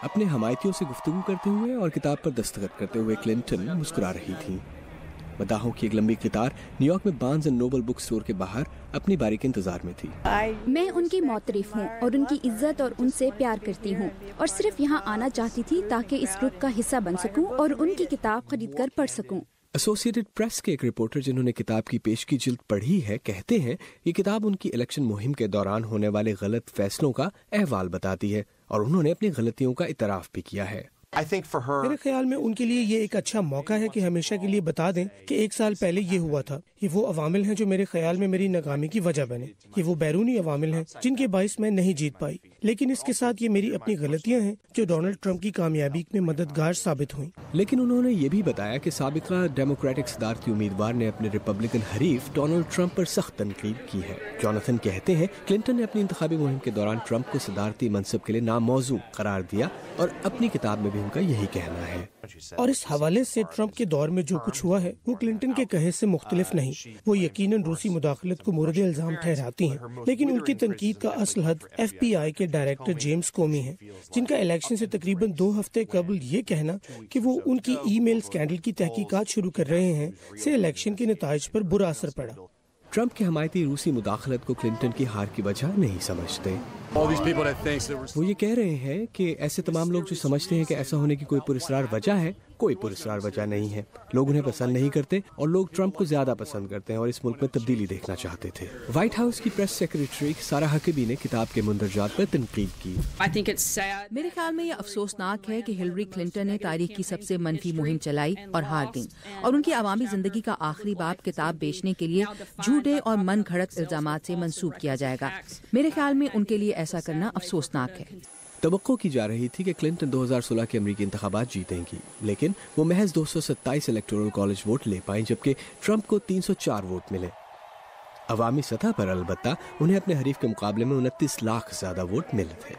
اپنے حمایتیوں سے گفتگو کرتے ہوئے اور کتاب پر دستخط کرتے ہوئے کلنٹن مسکرا رہی تھیں۔ مداحوں کی ایک لمبی قطار نیو یارک میں Barnes and Nobel book store کے باہر اپنی باری کے انتظار میں تھی۔ میں ان کی معترف ہوں اور ان کی عزت اور ان سے پیار کرتی ہوں، اور صرف یہاں آنا چاہتی تھی تاکہ اس گروپ کا حصہ بن سکوں اور ان کی کتاب خرید کر پڑھ سکوں۔ ایسوسیٹڈ پریس کے ایک رپورٹر جنہوں نے کتاب کی پیش کی جلد پڑھی ہے کہتے ہیں یہ کتاب ان کی الیکشن مہم کے دوران ہونے والے غلط فیصلوں کا احوال بتاتی ہے، اور انہوں نے اپنی غلطیوں کا اعتراف بھی کیا ہے۔ میرے خیال میں ان کے لیے یہ ایک اچھا موقع ہے کہ ہمیشہ کے لیے بتا دیں کہ 1 سال پہلے یہ ہوا تھا۔ یہ وہ عوامل ہیں جو میرے خیال میں میری ناکامی کی وجہ بنے۔ یہ وہ بیرونی عوامل ہیں جن کے باعث میں نہیں جیت پائی، لیکن اس کے ساتھ یہ میری اپنی غلطیاں ہیں جو ڈونلڈ ٹرمپ کی کامیابی میں مددگار ثابت ہوئیں۔ لیکن انہوں نے یہ بھی بتایا کہ سابقہ ڈیموکریٹک صدارتی امیدوار نے اپنے ریپبلکن حریف ڈونلڈ ٹرمپ پر سخت تنقید کی ہے۔ جوناتھن کہتے ہیں کلنٹن نے اپنی انتخابی مہم کے دوران ٹرمپ کو صدارتی منصب کے لیے ناموزوں قرار دیا، اور اپنی کتاب میں بھی ان کا یہی کہنا ہے۔ اور اس حوالے سے ٹرمپ کے دور میں جو کچھ ہوا ہے وہ کلنٹن کے کہے سے مختلف نہیں۔ وہ یقیناً روسی مداخلت کو مورد الزام ٹھہراتی ہیں، لیکن ان کی تنقید کا اصل حد FBI کے ڈائریکٹر جیمز کومی ہے، جن کا الیکشن سے تقریباً 2 ہفتے قبل یہ کہنا کہ وہ ان کی ای میل اسکینڈل کی تحقیقات شروع کر رہے ہیں سے الیکشن کے نتائج پر برا اثر پڑا۔ ٹرمپ کے حمایتی روسی مداخلت کو کلنٹن کی ہار کی وجہ نہیں سمجھتے۔ وہ یہ کہہ رہے ہیں کہ ایسے تمام لوگ جو سمجھتے ہیں کہ ایسا ہونے کی کوئی پراسرار وجہ ہے، کوئی پراسرار وجہ نہیں ہے۔ لوگ انہیں پسند نہیں کرتے، اور لوگ ٹرمپ کو زیادہ پسند کرتے ہیں اور اس ملک میں تبدیلی دیکھنا چاہتے تھے۔ وائٹ ہاؤس کی پریس سیکریٹری سارہ ہکبی نے کتاب کے مندرجات پر تنقید کی۔ میرے خیال میں یہ افسوسناک ہے کہ ہلری کلنٹن نے تاریخ کی سب سے منفی مہم چلائی اور ہار گئیں، اور ان کی عوامی زندگی کا آخری باب کتاب بیچنے کے لیے جھوٹے اور من گھڑت الزامات سے منسوب کیا جائے گا۔ میرے خیال میں ان کے لیے ایسا کرنا افسوسناک ہے۔ توقع کی جا رہی تھی کہ کلنٹن 2016 کے امریکی انتخابات جیتیں گی، لیکن وہ محض 227 الیکٹورل کالج ووٹ لے پائیں، جبکہ ٹرمپ کو 304 ووٹ ملے۔ عوامی سطح پر البتہ انہیں اپنے حریف کے مقابلے میں 29 لاکھ زیادہ ووٹ ملے تھے۔